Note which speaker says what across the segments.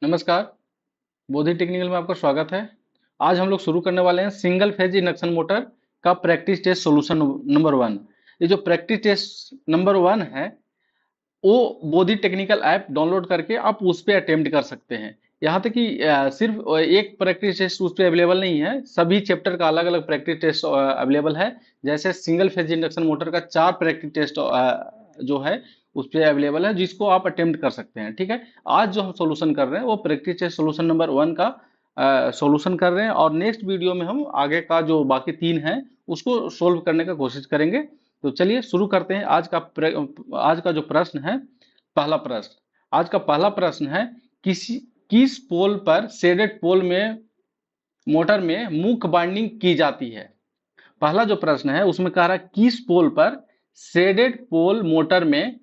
Speaker 1: नमस्कार। बोधि टेक्निकल में आपका स्वागत है। आज हम लोग शुरू करने वाले हैं सिंगल फेज इंडक्शन मोटर का practice test solution number one. ये जो प्रैक्टिस टेस्ट नंबर वन है वो बोधि टेक्निकल ऐप डाउनलोड करके आप उस पर अटेम्प्ट कर सकते हैं। यहाँ तक कि सिर्फ एक प्रैक्टिस टेस्ट उस पर अवेलेबल नहीं है, सभी चैप्टर का अलग अलग प्रैक्टिस टेस्ट अवेलेबल है। जैसे सिंगल फेज इंडक्शन मोटर का 4 प्रैक्टिस टेस्ट जो है उस पर अवेलेबल है, जिसको आप अटेम्प्ट कर सकते हैं। ठीक है, आज जो हम सोल्यूशन कर रहे हैं वो practice test solution number one का सोल्यूशन कर रहे हैं, और नेक्स्ट वीडियो में हम आगे का जो बाकी 3 हैं उसको सोल्व करने का कोशिश करेंगे। तो चलिए शुरू करते हैं। आज का जो प्रश्न है, पहला प्रश्न। आज का पहला प्रश्न है, किसी किस पोल पर शेडेड पोल में मोटर में मुख्य बाइंडिंग की जाती है। पहला जो प्रश्न है उसमें कह रहा है किस पोल पर शेडेड पोल मोटर में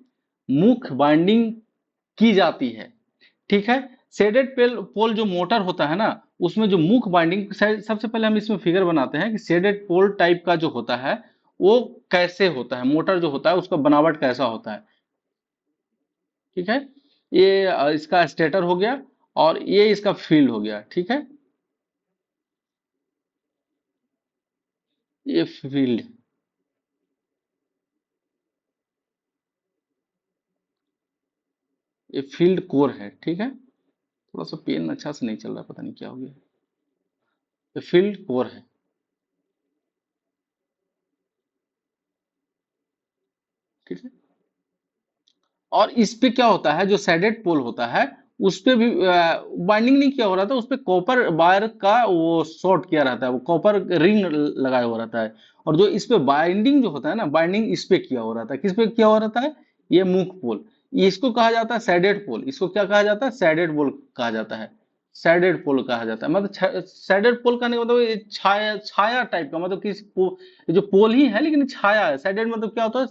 Speaker 1: मुख्य बाइंडिंग की जाती है। ठीक है, शेडेड पोल जो मोटर होता है ना, उसमें जो मुख्य बाइंडिंग, सबसे पहले हम इसमें फिगर बनाते हैं कि शेडेड पोल टाइप का जो होता है वो कैसे होता है, मोटर जो होता है उसका बनावट कैसा होता है। ठीक है, ये इसका स्टेटर हो गया और ये इसका फील्ड हो गया। ठीक है, ये फील्ड, ये फील्ड कोर है। ठीक है, थोड़ा सा पेन अच्छा से नहीं चल रहा, पता नहीं क्या हो गया। ये फील्ड कोर है। ठीक है, और इस पे क्या होता है, जो सैडेड पोल होता है उस पे भी बाइंडिंग नहीं किया हो रहा था, उस पे कॉपर वायर का वो शॉर्ट किया रहता है, वो कॉपर रिंग लगाया हुआ रहता है। और जो इस पे बाइंडिंग जो होता है ना, बाइंडिंग इस पे किया हो रहा था। किस पे किया हो रहता है, ये मूक पोल। इसको कहा जाता है सैडेड पोल। इसको क्या कहा जाता है, सैडेड पोल कहा जाता है। सैडेड पोल कहा जाता है, मतलब सैडेड पोल का नहीं मतलब ये छाया छाया टाइप का, मतलब ये जो पोल ही है लेकिन छाया है। सैडेड मतलब क्या होता है,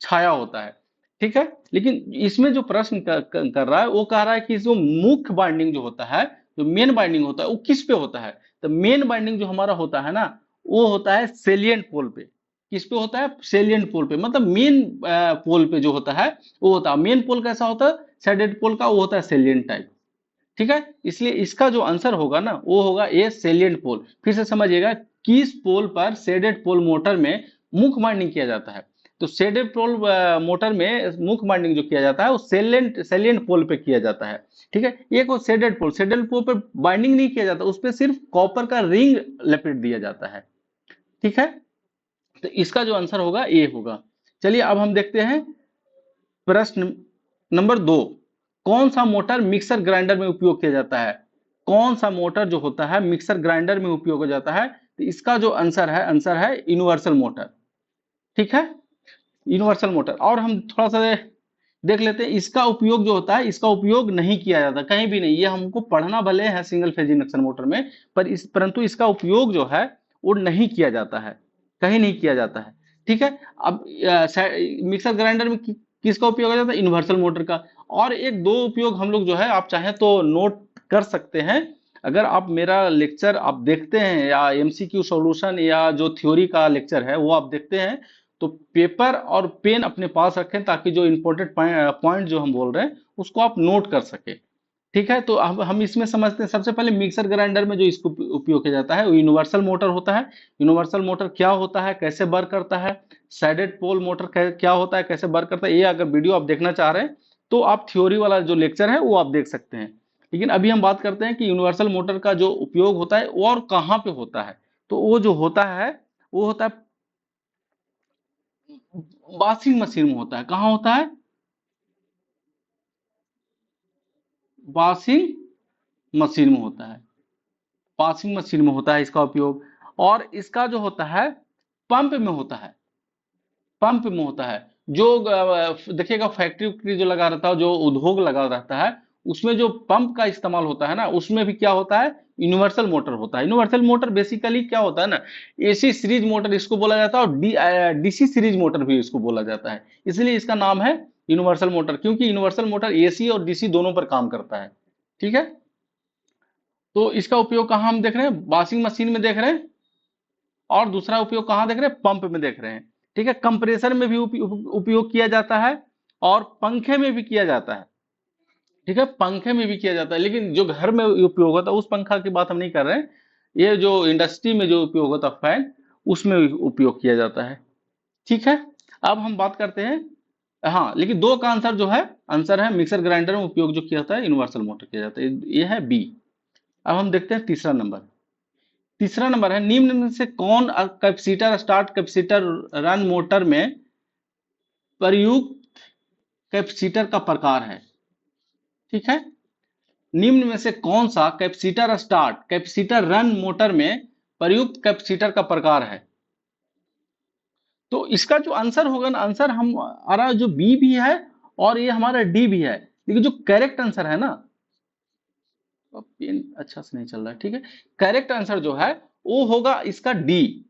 Speaker 1: छाया होता है। ठीक है, लेकिन इसमें जो प्रश्न कर रहा है वो कह रहा है कि जो मुख्य बाइंडिंग जो होता है, जो मेन बाइंडिंग होता है वो किस पे होता है। तो मेन बाइंडिंग जो हमारा होता है ना, वो होता है सेलिएंट पोल पे। किस पे होता है, सेलिएंट पोल पे, मतलब मेन पोल पे जो होता है वो होता है। मेन पोल कैसा होता है, सेडेड पोल का, वो होता है सेलिएंट टाइप। ठीक है, इसलिए इसका जो आंसर होगा ना वो होगा ए सेलिएंट पोल। फिर से समझिएगा, किस पोल पर शेडेड पोल मोटर में मुख्य बाइंडिंग किया जाता है। तो शेडेड पोल मोटर में मुख्य बाइंडिंग जो किया जाता है वो सेलिएंट सेलिएंट पोल पे किया जाता है। ठीक है, एक वो शेडेड पोल पर बाइंडिंग नहीं किया जाता, उस पर सिर्फ कॉपर का रिंग लपेट दिया जाता है। ठीक है, तो इसका जो आंसर होगा ए होगा। चलिए अब हम देखते हैं प्रश्न नंबर 2। कौन सा मोटर मिक्सर ग्राइंडर में उपयोग किया जाता है। कौन सा मोटर जो होता है मिक्सर ग्राइंडर में उपयोग हो जाता है। तो इसका जो आंसर है यूनिवर्सल मोटर। ठीक है, यूनिवर्सल मोटर। और हम थोड़ा सा देख लेते हैं, इसका उपयोग जो होता है, इसका उपयोग नहीं किया जाता कहीं भी नहीं। ये हमको पढ़ना भले है सिंगल फेज इंडक्शन मोटर में, परंतु इसका उपयोग जो है वो नहीं किया जाता है, कहीं नहीं किया जाता है। ठीक है, अब मिक्सर ग्राइंडर में किसका उपयोग हो जाता है, यूनिवर्सल मोटर का। और एक दो उपयोग हम लोग जो है आप चाहें तो नोट कर सकते हैं। अगर आप मेरा लेक्चर आप देखते हैं, या एमसीक्यू सॉल्यूशन या जो थ्योरी का लेक्चर है वो आप देखते हैं, तो पेपर और पेन अपने पास रखें, ताकि जो इम्पोर्टेंट पॉइंट जो हम बोल रहे हैं उसको आप नोट कर सके। ठीक है, तो अब हम इसमें समझते हैं। सबसे पहले मिक्सर ग्राइंडर में जो इसको उपयोग किया जाता है वो यूनिवर्सल मोटर होता है। यूनिवर्सल मोटर क्या होता है, कैसे वर्क करता है, सैडेड पोल मोटर क्या होता है, कैसे वर्क करता है, ये अगर वीडियो आप देखना चाह रहे हैं तो आप थ्योरी वाला जो लेक्चर है वो आप देख सकते हैं। लेकिन अभी हम बात करते हैं कि यूनिवर्सल मोटर का जो उपयोग होता है वो और कहाँ पे होता है। तो वो जो होता है वो होता है वॉशिंग मशीन में होता है। कहाँ होता है, वॉशिंग मशीन में होता है। वॉशिंग मशीन में होता है इसका उपयोग। और इसका जो होता है पंप में होता है। पंप में होता है, जो देखिएगा फैक्ट्री वैक्ट्री जो लगा रहता है, जो उद्योग लगा रहता है, उसमें जो पंप का इस्तेमाल होता है ना, उसमें भी क्या होता है, यूनिवर्सल मोटर होता है। यूनिवर्सल मोटर बेसिकली क्या होता है ना, एसी सीरीज मोटर इसको बोला जाता है, और डीसी सीरीज मोटर भी इसको बोला जाता है। इसलिए इसका नाम है यूनिवर्सल मोटर, क्योंकि यूनिवर्सल मोटर एसी और डीसी दोनों पर काम करता है। ठीक है, तो इसका उपयोग कहाँ हम देख रहे हैं, वॉशिंग मशीन में देख रहे हैं, और दूसरा उपयोग कहाँ देख रहे हैं, पंप में देख रहे हैं। ठीक है, कंप्रेसर में भी उपयोग किया जाता है, और पंखे में भी किया जाता है। ठीक है, पंखे में भी किया जाता है, लेकिन जो घर में उपयोग होता है उस पंखा की बात हम नहीं कर रहे हैं। ये जो इंडस्ट्री में जो उपयोग होता है फैन, उसमें उपयोग किया जाता है। ठीक है, अब हम बात करते हैं। हाँ, लेकिन दो का आंसर है मिक्सर ग्राइंडर में उपयोग जो किया जाता है यूनिवर्सल मोटर किया जाता है, ये है बी। अब हम देखते हैं तीसरा नंबर। तीसरा नंबर है निम्न में से कौन capacitor start capacitor run motor में प्रयुक्त कैपेसिटर का प्रकार है। ठीक है, निम्न में से कौन सा capacitor start capacitor run motor में प्रयुक्त कैपेसिटर का प्रकार है। तो इसका जो आंसर होगा ना, आंसर हमारा जो बी भी है और ये हमारा डी भी है, लेकिन जो करेक्ट आंसर है ना, पेन अच्छा से नहीं चल रहा है। ठीक है, करेक्ट आंसर जो है वो होगा इसका डी।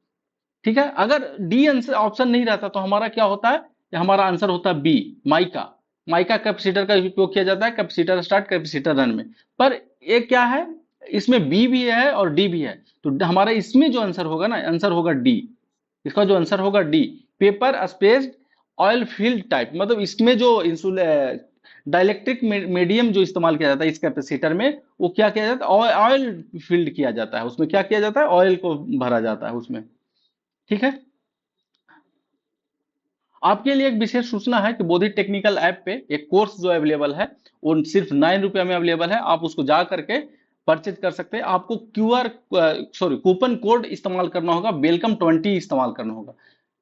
Speaker 1: ठीक है, अगर डी आंसर ऑप्शन नहीं रहता तो हमारा क्या होता है, हमारा आंसर होता है बी, माइका। माइका कैपेसिटर का उपयोग किया जाता है कैपेसिटर स्टार्ट कैपेसिटर रन में। पर ये क्या है, इसमें बी भी है और डी भी है, तो हमारा इसमें जो आंसर होगा ना, आंसर होगा डी। इसका जो आंसर होगा D, paper spaced oil field type, मतलब इसमें जो डाइलेक्ट्रिक मीडियम जो इस्तेमाल किया जाता है इस कैपेसिटर में, वो क्या किया जाता है, ऑयल फील्ड किया जाता है। उसमें क्या किया जाता है, ऑयल को भरा जाता है उसमें। ठीक है, आपके लिए एक विशेष सूचना है कि बोधि टेक्निकल ऐप पे एक कोर्स जो अवेलेबल है वो सिर्फ 9 रुपया में अवेलेबल है। आप उसको जा करके परचेज कर सकते हैं। आपको कूपन कोड इस्तेमाल करना होगा, वेलकम 20 इस्तेमाल करना होगा।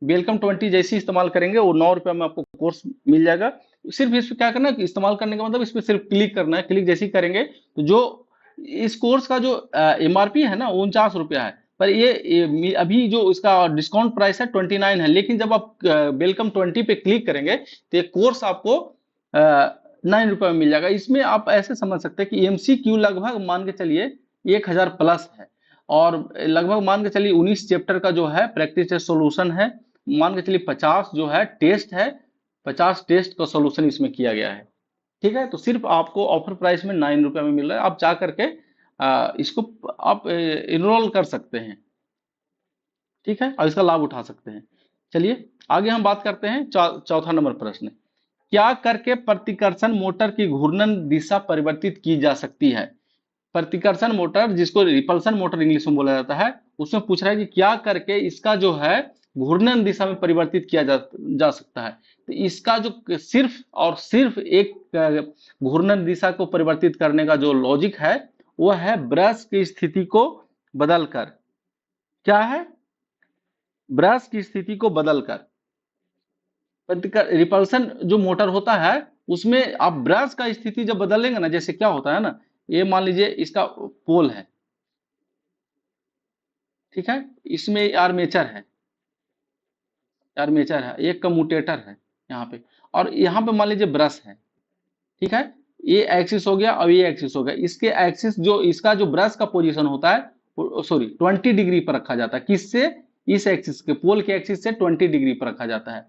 Speaker 1: वेलकम 20 जैसे इस्तेमाल करेंगे वो 9 रुपया में आपको कोर्स मिल जाएगा। सिर्फ इस पे क्या करना है, इस्तेमाल करने का मतलब इस पे सिर्फ क्लिक करना है। क्लिक जैसे ही करेंगे तो जो इस कोर्स का जो एमआरपी है ना, वो 49 रुपया है, पर ये अभी जो इसका डिस्काउंट प्राइस है 29 है। लेकिन जब आप वेलकम 20 पे क्लिक करेंगे तो ये कोर्स आपको 9 रुपये में मिल जाएगा। इसमें आप ऐसे समझ सकते हैं कि एमसीक्यू लगभग मान के चलिए 1000 प्लस है, और लगभग मान के चलिए 19 चैप्टर का जो है प्रैक्टिस टेस्ट सोल्यूशन है। मान के चलिए 50 जो है टेस्ट है, 50 टेस्ट का सोल्यूशन इसमें किया गया है। ठीक है, तो सिर्फ आपको ऑफर प्राइस में 9 रुपये में मिल रहा है। आप जा करके इसको आप इनरोल कर सकते हैं। ठीक है, और इसका लाभ उठा सकते हैं। चलिए आगे हम बात करते हैं चौथा नंबर प्रश्न। क्या करके प्रतिकर्षण मोटर की घूर्णन दिशा परिवर्तित की जा सकती है। प्रतिकर्षण मोटर, जिसको रिपल्सन मोटर इंग्लिश में बोला जाता है, उसमें पूछ रहा है कि क्या करके इसका जो है घूर्णन दिशा में परिवर्तित किया जा सकता है। तो इसका जो सिर्फ और सिर्फ एक घूर्णन दिशा को परिवर्तित करने का जो लॉजिक है वो है ब्रश की स्थिति को बदलकर। क्या है, ब्रश की स्थिति को बदलकर। रिपल्सन जो मोटर होता है उसमें आप ब्रश का स्थिति जब बदलेंगे ना, जैसे क्या होता है ना, ये मान लीजिए इसका पोल है, ठीक है, इसमें आर्मेचर है, एक कम्यूटेटर है यहाँ पे, और यहाँ पे मान लीजिए ब्रश है। ठीक है, ये एक्सिस हो गया और ये एक्सिस हो गया। इसके एक्सिस जो इसका जो ब्रश का पोजीशन होता है, सॉरी 20 डिग्री पर रखा जाता है। किससे, इस एक्सिस के, पोल के एक्सिस से 20 डिग्री पर रखा जाता है।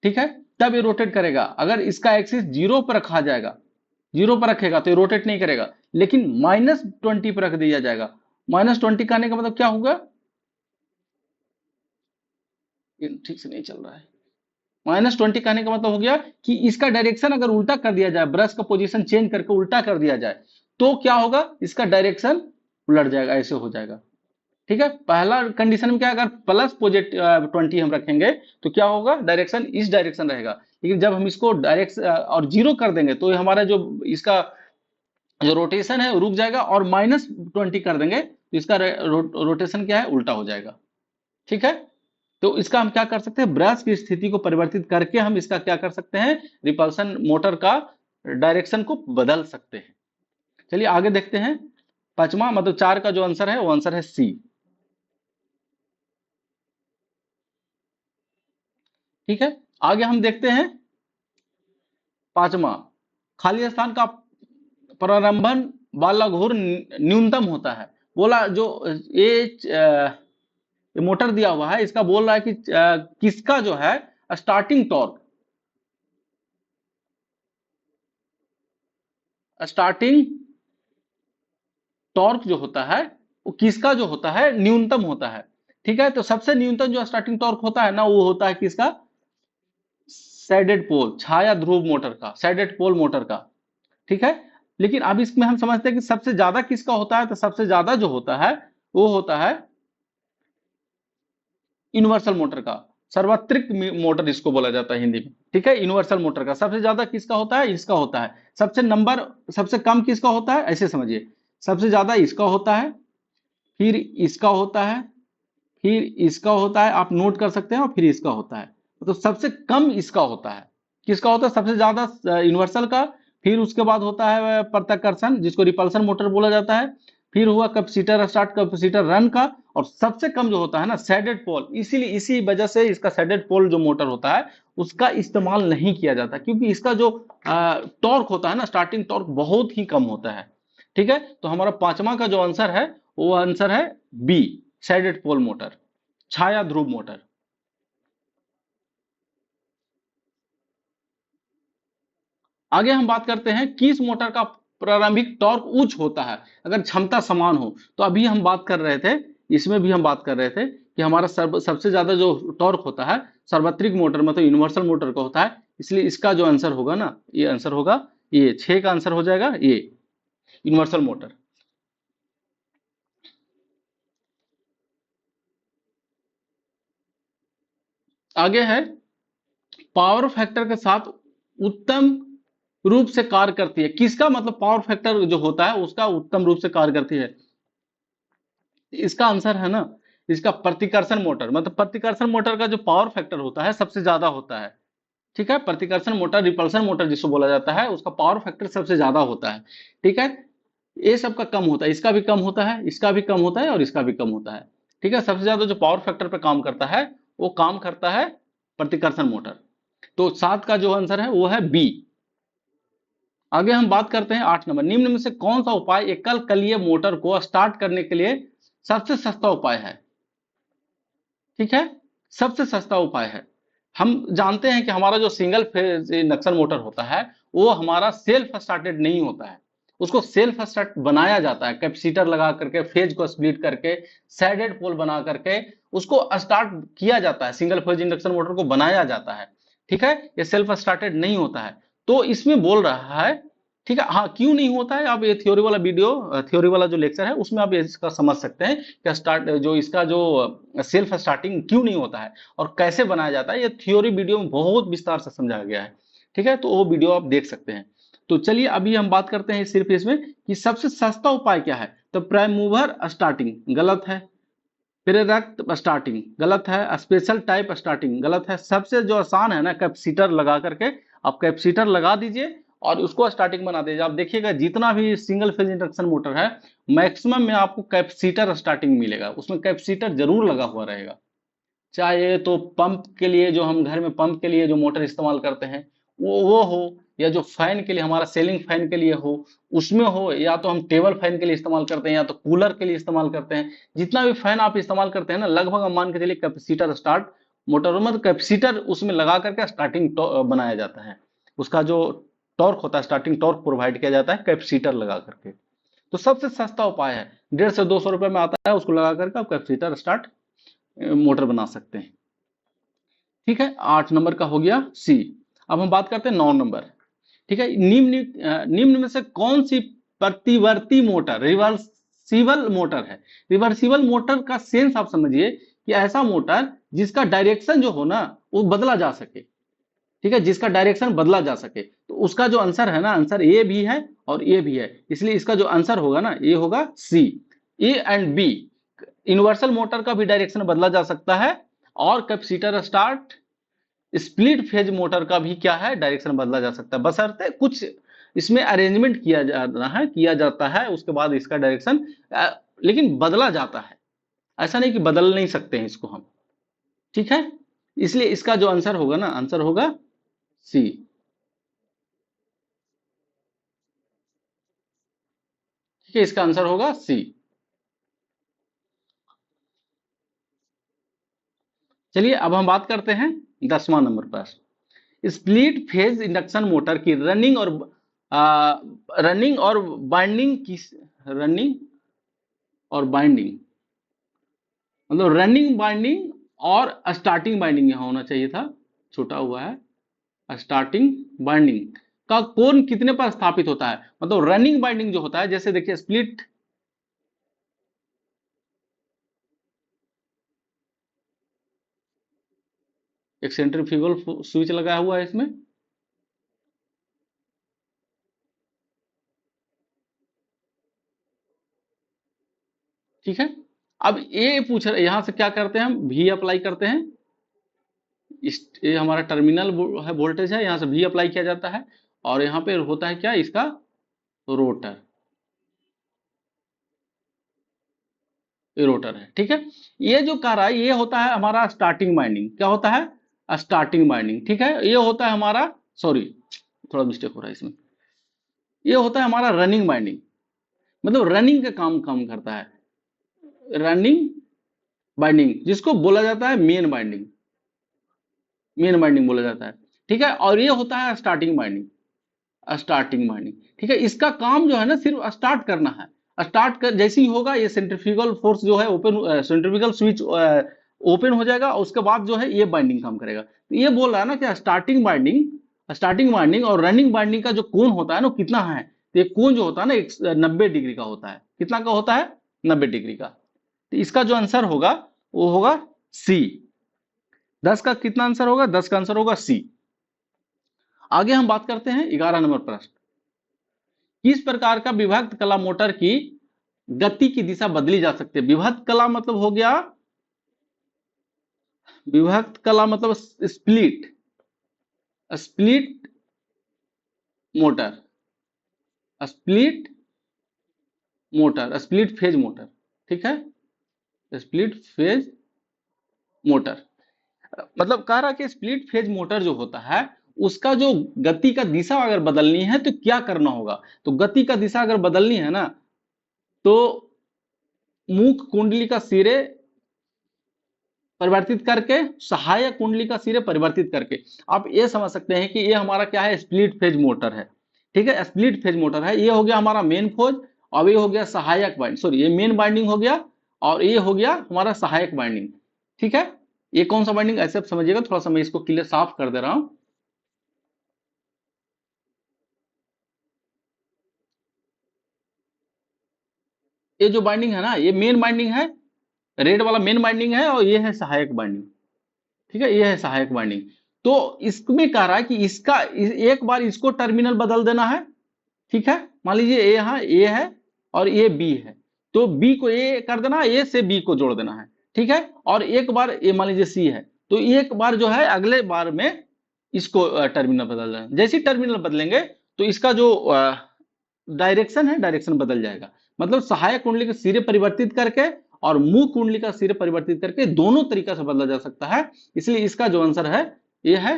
Speaker 1: ठीक है, तब ये रोटेट करेगा। अगर इसका एक्सिस 0 पर रखा जाएगा, 0 पर रखेगा तो ये रोटेट नहीं करेगा, लेकिन -20 पर रख दिया जाएगा। -20 का आने का मतलब क्या होगा, ठीक से नहीं चल रहा है। -20 कहने का मतलब हो गया कि इसका डायरेक्शन अगर उल्टा कर दिया जाए, ब्रश का पोजीशन चेंज करके उल्टा कर दिया जाए, तो क्या होगा, इसका डायरेक्शन उलट जाएगा, ऐसे हो जाएगा। ठीक है, पहला कंडीशन में क्या, अगर +20 हम रखेंगे तो क्या होगा, डायरेक्शन इस डायरेक्शन रहेगा। लेकिन जब हम इसको डायरेक्ट और 0 कर देंगे तो हमारा जो इसका जो रोटेशन है रुक जाएगा, और -20 कर देंगे तो इसका रोटेशन क्या है, उल्टा हो जाएगा। ठीक है, तो इसका हम क्या कर सकते हैं, ब्रश की स्थिति को परिवर्तित करके हम इसका क्या कर सकते हैं, रिपल्सन मोटर का डायरेक्शन को बदल सकते हैं। चलिए आगे देखते हैं। पांचवा मतलब 4 का जो आंसर है वो आंसर है सी। ठीक है, आगे हम देखते हैं पांचवा, खाली स्थान का प्रारंभन वाला घूर न्यूनतम होता है। बोला जो ये मोटर दिया हुआ है, इसका बोल रहा है कि किसका जो है स्टार्टिंग टॉर्क, स्टार्टिंग टॉर्क जो होता है वो किसका जो होता है, न्यूनतम होता है। ठीक है, तो सबसे न्यूनतम जो स्टार्टिंग टॉर्क होता है ना, वो होता है किसका, सैडेड पोल, छाया ध्रुव मोटर का, सैडेड पोल मोटर का। ठीक है, लेकिन अब इसमें हम समझते हैं कि सबसे ज्यादा किसका होता है, तो सबसे ज्यादा जो होता है वो होता है यूनिवर्सल मोटर का। सार्वत्रिक मोटर इसको बोला जाता है हिंदी में, ठीक है। यूनिवर्सल मोटर का सबसे ज्यादा किसका होता है, इसका होता है। सबसे कम किसका होता है, ऐसे समझिए, सबसे ज्यादा इसका होता है, फिर इसका होता है, फिर इसका होता है, आप नोट कर सकते हैं, और फिर इसका होता है। तो सबसे कम इसका होता है, किसका होता है, सबसे ज्यादा यूनिवर्सल का। फिर उसके बाद होता है प्रत्याकर्षण, जिसको रिपल्सन मोटर बोला जाता है। फिर हुआ कैपेसिटर स्टार्ट, कैपेसिटर रन का। और सबसे कम जो होता है ना, सैडेड पोल। इसीलिए इसी वजह से इसका सैडेड पोल जो मोटर होता है उसका इस्तेमाल नहीं किया जाता, क्योंकि इसका जो टॉर्क होता है ना, स्टार्टिंग टॉर्क बहुत ही कम होता है, ठीक है। तो हमारा पांचवा का जो आंसर है वो आंसर है बी, सैडेड पोल मोटर, छाया ध्रुव मोटर। आगे हम बात करते हैं किस मोटर का प्रारंभिक टॉर्क उच्च होता है अगर क्षमता समान हो। तो अभी हम बात कर रहे थे, इसमें भी हम बात कर रहे थे कि हमारा सबसे ज्यादा जो टॉर्क होता है सार्वत्रिक मोटर में, तो यूनिवर्सल मोटर का होता है। इसलिए इसका जो आंसर होगा ना, ये आंसर होगा, ये 6 का आंसर हो जाएगा, ये यूनिवर्सल मोटर। आगे है पावर फैक्टर के साथ उत्तम रूप से कार्य करती है, किसका मतलब पावर फैक्टर जो होता है उसका उत्तम रूप से कार्य करती है। इसका आंसर है ना, इसका प्रतिकर्षण मोटर, मतलब प्रतिकर्षण मोटर का जो पावर फैक्टर होता है सबसे ज्यादा होता है, ठीक है। प्रतिकर्षण मोटर, रिपल्सन मोटर जिसको बोला जाता है, उसका पावर फैक्टर सबसे ज्यादा होता है, ठीक है। ये सबका कम होता है, इसका भी कम होता है, इसका भी कम होता है, और इसका भी कम होता है, ठीक है। सबसे ज्यादा जो पावर फैक्टर पे काम करता है वो काम करता है प्रतिकर्षण मोटर। तो 7 का जो आंसर है वो है बी। आगे हम बात करते हैं 8 नंबर, निम्न में से कौन सा उपाय एकल कलीय मोटर को स्टार्ट करने के लिए सबसे सस्ता उपाय है, ठीक है। सबसे सस्ता उपाय है। हम जानते हैं कि हमारा जो सिंगल फेज इंडक्शन मोटर होता है वो हमारा सेल्फ स्टार्टेड नहीं होता है, उसको सेल्फ स्टार्ट बनाया जाता है, कैपेसिटर लगा करके, फेज को स्प्लिट करके, सैडेड पोल बना करके उसको स्टार्ट किया जाता है, सिंगल फेज इंडक्शन मोटर को बनाया जाता है, ठीक है। ये सेल्फ स्टार्टेड नहीं होता है। तो इसमें बोल रहा है, ठीक है, हाँ, क्यों नहीं होता है, आप ये थ्योरी वाला वीडियो, थ्योरी वाला जो लेक्चर है उसमें आप इसका समझ सकते हैं कि स्टार्ट जो इसका जो सेल्फ स्टार्टिंग क्यों नहीं होता है और कैसे बनाया जाता है। ये थ्योरी वीडियो में बहुत विस्तार से समझाया गया है, ठीक है, तो वो वीडियो आप देख सकते हैं। तो चलिए अभी हम बात करते हैं सिर्फ इसमें कि सबसे सस्ता उपाय क्या है। तो प्राइम मूवर स्टार्टिंग गलत है, प्रेरक स्टार्टिंग गलत है, स्पेशल टाइप स्टार्टिंग गलत है। सबसे जो आसान है ना, कैपेसिटर लगा करके, आप कैपेसिटर लगा दीजिए और उसको स्टार्टिंग बना दीजिए। आप देखिएगा जितना भी सिंगल फेज इंडक्शन मोटर है मैक्सिमम में आपको कैपेसिटर स्टार्टिंग मिलेगा, उसमें कैपेसिटर जरूर लगा हुआ रहेगा। चाहे तो पंप के लिए, जो हम घर में पंप के लिए जो मोटर इस्तेमाल करते हैं वो हो, या जो फैन के लिए हमारा सीलिंग फैन के लिए हो उसमें हो, या तो हम टेबल फैन के लिए इस्तेमाल करते हैं, या तो कूलर के लिए इस्तेमाल करते हैं। जितना भी फैन आप इस्तेमाल करते हैं ना, लगभग हम मान के चलिए कैपेसिटर स्टार्ट मोटर, मतलब कैपेसिटर उसमें लगा करके स्टार्टिंग बनाया जाता है। उसका जो टॉर्क होता है, स्टार्टिंग टॉर्क प्रोवाइड किया जाता है कैपेसिटर लगा करके। तो सबसे सस्ता उपाय है, 150 से 200 रुपए में आता है, उसको लगा करके आप कैपेसिटर स्टार्ट मोटर बना सकते हैं, ठीक है। 8 नंबर का हो गया सी। अब हम बात करते हैं 9 नंबर, ठीक है। निम्न में से कौन सी प्रतिवर्ती मोटर रिवर्सिबल मोटर है। रिवर्सिबल मोटर का सेंस आप समझिए कि ऐसा मोटर जिसका डायरेक्शन जो हो ना वो बदला जा सके, ठीक है, जिसका डायरेक्शन बदला जा सके। तो उसका जो आंसर है ना, आंसर ए भी है और ए भी है, इसलिए इसका जो आंसर होगा ना ये होगा C, A and B. Universal motor का भी डायरेक्शन बदला जा सकता है, और capacitor start split phase motor का भी क्या है, डायरेक्शन बदला जा सकता है, बशर्ते कुछ इसमें अरेंजमेंट किया जाना है, किया जाता है, उसके बाद इसका डायरेक्शन लेकिन बदला जाता है। ऐसा नहीं कि बदल नहीं सकते हैं इसको हम, ठीक है। इसलिए इसका जो आंसर होगा ना, आंसर होगा सी, ठीक है, इसका आंसर होगा सी। चलिए अब हम बात करते हैं 10वां नंबर पर, स्प्लिट फेज इंडक्शन मोटर की रनिंग और बाइंडिंग की, रनिंग और बाइंडिंग, मतलब रनिंग बाइंडिंग और स्टार्टिंग बाइंडिंग यहां होना चाहिए था, छूटा हुआ है, स्टार्टिंग बाइंडिंग। का कोण कितने पर स्थापित होता है, मतलब रनिंग बाइंडिंग जो होता है, जैसे देखिए स्प्लिट, एक सेंट्रीफ्यूगल स्विच लगा हुआ है इसमें, ठीक है। अब ये पूछ रहे यहां से क्या करते हैं, हम भी अप्लाई करते हैं, ये हमारा टर्मिनल है, वोल्टेज है, यहां से भी अप्लाई किया जाता है, और यहाँ पे होता है क्या, इसका रोटर, ये रोटर है, ठीक है। ये जो कह रहा है ये होता है हमारा स्टार्टिंग वाइंडिंग, क्या होता है, स्टार्टिंग वाइंडिंग, ठीक है। ये होता है हमारा, सॉरी थोड़ा मिस्टेक हो रहा है इसमें, ये होता है हमारा रनिंग वाइंडिंग, मतलब रनिंग का काम काम करता है, रनिंग बाइंडिंग, जिसको बोला जाता है मेन बाइंडिंग, मेन बाइंडिंग बोला जाता है, ठीक है। और ये होता है स्टार्टिंग बाइंडिंग, स्टार्टिंग बाइंडिंग, ठीक है। इसका काम जो है ना सिर्फ स्टार्ट करना है, स्टार्ट कर जैसे ही होगा ये सेंट्रीफ्यूगल फोर्स जो है ओपन, सेंट्रीफ्यूगल स्विच ओपन हो जाएगा, उसके बाद जो है ये बाइंडिंग काम करेगा। तो ये बोल रहा है ना कि स्टार्टिंग बाइंडिंग, स्टार्टिंग बाइंडिंग और रनिंग बाइंडिंग का जो कोण होता है ना कितना है, तो ये कोण जो होता है ना 90 डिग्री का होता है, कितना का होता है, 90 डिग्री का। तो इसका जो आंसर होगा वो होगा सी। 10 का कितना आंसर होगा, 10 का आंसर होगा सी। आगे हम बात करते हैं 11 नंबर प्रश्न, किस प्रकार का विभक्त कला मोटर की गति की दिशा बदली जा सकती है। विभक्त कला मतलब हो गया, विभक्त कला मतलब split, split motor, split motor, split phase motor, ठीक है, स्प्लिट फेज मोटर, मतलब कह रहा कि स्प्लिट फेज मोटर जो होता है उसका जो गति का दिशा अगर बदलनी है तो क्या करना होगा। तो गति का दिशा अगर बदलनी है ना, तो मुख्य कुंडली का सिरे परिवर्तित करके, सहायक कुंडली का सिरे परिवर्तित करके, आप ये समझ सकते हैं कि ये हमारा क्या है, स्प्लिट फेज मोटर है, ठीक है, स्प्लिट फेज मोटर है। ये हो गया हमारा मेन फोज, और ये हो गया सहायक बाइंडिंग, सॉरी ये मेन बाइंडिंग हो गया, और ये हो गया हमारा सहायक बाइंडिंग, ठीक है। ये कौन सा बाइंडिंग ऐसे आप समझिएगा, थोड़ा सा मैं इसको क्लियर साफ कर दे रहा हूं। ये जो बाइंडिंग है ना, ये मेन बाइंडिंग है, रेड वाला मेन बाइंडिंग है, और ये है सहायक बाइंडिंग, ठीक है, ये है सहायक बाइंडिंग। तो इसमें कह रहा है कि इसका एक बार इसको टर्मिनल बदल देना है, ठीक है। मान लीजिए ये यहाँ ए है और ये बी है, तो बी को ए कर देना है, ए से बी को जोड़ देना है, ठीक है। और एक बार ये मान लीजिए सी है, तो एक बार जो है अगले बार में इसको टर्मिनल बदल देना, जैसे ही टर्मिनल बदलेंगे तो इसका जो डायरेक्शन है, डायरेक्शन बदल जाएगा, मतलब सहायक कुंडली के सिरे परिवर्तित करके और मुख्य कुंडली का सिरे परिवर्तित करके दोनों तरीका से बदला जा सकता है। इसलिए इसका जो आंसर है ये है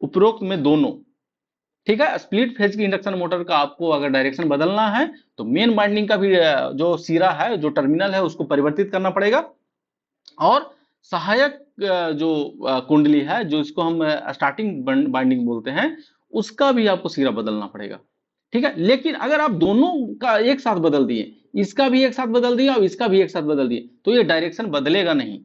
Speaker 1: उपरोक्त में दोनों, ठीक है। स्प्लिट फेज की इंडक्शन मोटर का आपको अगर डायरेक्शन बदलना है तो मेन बाइंडिंग का भी जो सिरा है, जो टर्मिनल है, उसको परिवर्तित करना पड़ेगा, और सहायक जो कुंडली है, जो इसको हम स्टार्टिंग बाइंडिंग बोलते हैं, उसका भी आपको सिरा बदलना पड़ेगा, ठीक है। लेकिन अगर आप दोनों का एक साथ बदल दिए, इसका भी एक साथ बदल दिया और इसका भी एक साथ बदल दिए, तो ये डायरेक्शन बदलेगा नहीं,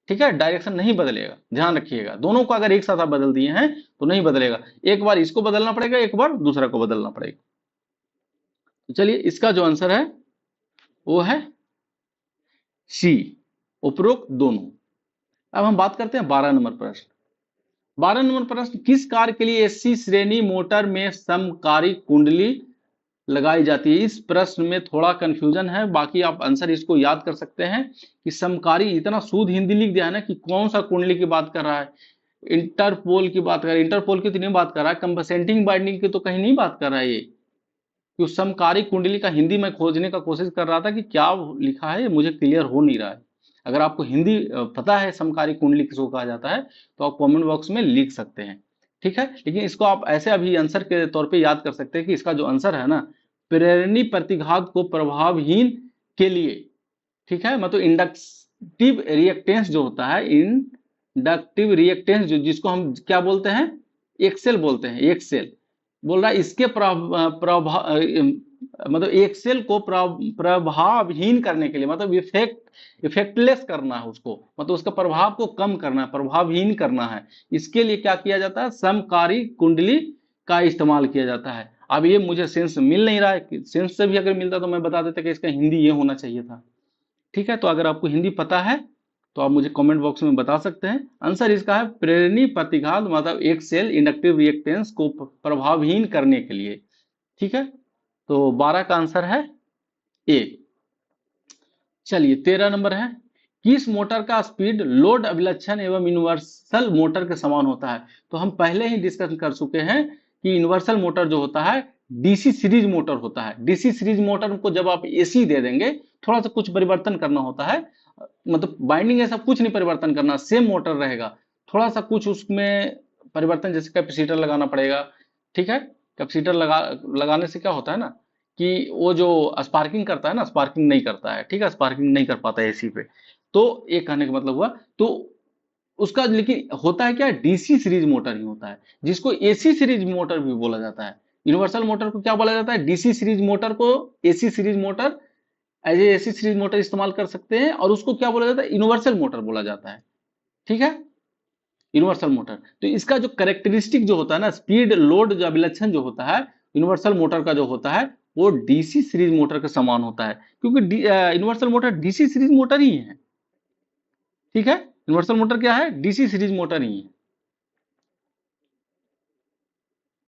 Speaker 1: ठीक है, डायरेक्शन नहीं बदलेगा, ध्यान रखिएगा। दोनों को अगर एक साथ आप बदल दिए हैं तो नहीं बदलेगा, एक बार इसको बदलना पड़ेगा, एक बार दूसरा को बदलना पड़ेगा। तो चलिए इसका जो आंसर है वो है सी, उपरोक्त दोनों। अब हम बात करते हैं 12 नंबर प्रश्न। 12 नंबर प्रश्न, किस कार के लिए एससी श्रेणी मोटर में समकारी कुंडली लगाई जाती है। इस प्रश्न में थोड़ा कंफ्यूजन है, बाकी आप आंसर इसको याद कर सकते हैं कि समकारी, इतना शुद्ध हिंदी लिख दिया है ना कि कौन सा कुंडली की बात कर रहा है, इंटरपोल की बात कर रहा है, इंटरपोल की तो नहीं बात कर रहा है, कंपनसेटिंग बाइंडिंग की तो कहीं नहीं बात कर रहा है ये, कि समकारी कुंडली का हिंदी में खोजने का कोशिश कर रहा था कि क्या लिखा है, मुझे क्लियर हो नहीं रहा है। अगर आपको हिंदी पता है समकारी कुंडली किसको कहा जाता है तो आप कमेंट बॉक्स में लिख सकते हैं, ठीक है। लेकिन इसको आप ऐसे अभी आंसर के तौर पे याद कर सकते हैं कि इसका जो आंसर है ना, प्रेरणी प्रतिघात को प्रभावहीन के लिए, ठीक है, मतलब इंडक्टिव रिएक्टेंस जो होता है, इंडक्टिव रिएक्टेंस जो जिसको हम क्या बोलते हैं, एक्सेल बोलते हैं, एक्सेल बोल रहा है, इसके मतलब एक्सेल को प्रभावहीन करने के लिए, मतलब इफेक्टलेस करना है उसको, मतलब उसका प्रभाव को कम करना है, प्रभावहीन करना है। इसके लिए क्या किया जाता है, समकारी कुंडली का इस्तेमाल किया जाता है। अब ये मुझे सेंस मिल नहीं रहा है, सेंस से भी अगर मिलता तो मैं बता देता कि इसका हिंदी ये होना चाहिए था। ठीक है, तो अगर आपको हिंदी पता है तो आप मुझे कमेंट बॉक्स में बता सकते हैं। आंसर इसका है प्रेरणी प्रतिघात, मतलब एक सेल इंडक्टिव रिएक्टेंस को प्रभावहीन करने के लिए। ठीक है, तो 12 का आंसर है ए। चलिए 13 नंबर है, किस मोटर का स्पीड लोड अभिलक्षण एवं यूनिवर्सल मोटर के समान होता है? तो हम पहले ही डिस्कस कर चुके हैं कि यूनिवर्सल मोटर जो होता है डीसी सीरीज मोटर होता है। डीसी सीरीज मोटर को जब आप एसी दे देंगे, थोड़ा सा कुछ परिवर्तन करना होता है, मतलब बाइंडिंग ऐसा कुछ नहीं परिवर्तन करना, सेम मोटर रहेगा, थोड़ा सा कुछ उसमें परिवर्तन, जैसे कैपेसिटर लगाना पड़ेगा। ठीक है, कैपेसिटर लगाने से क्या होता है ना कि वो जो स्पार्किंग करता है ना, स्पार्किंग नहीं करता है। ठीक है, स्पार्किंग नहीं कर पाता है एसी पे। तो एक कहने का मतलब हुआ, तो उसका लेकिन होता है क्या, डीसी सीरीज मोटर ही होता है, जिसको एसी सीरीज मोटर भी बोला जाता है। यूनिवर्सल मोटर को क्या बोला जाता है, डीसी सीरीज मोटर को AC series motor, as a AC series motor इस्तेमाल कर सकते हैं, और उसको क्या बोला जाता है, यूनिवर्सल मोटर बोला जाता है। ठीक है, यूनिवर्सल मोटर। तो इसका जो करेक्टरिस्टिक जो होता है ना, स्पीड लोड जो अभिलक्षण जो होता है यूनिवर्सल मोटर का जो होता है, वो डीसी सीरीज मोटर के समान होता है, क्योंकि universal motor DC series motor ही है। ठीक है, यूनिवर्सल मोटर क्या है, डीसी सीरीज मोटर ही है।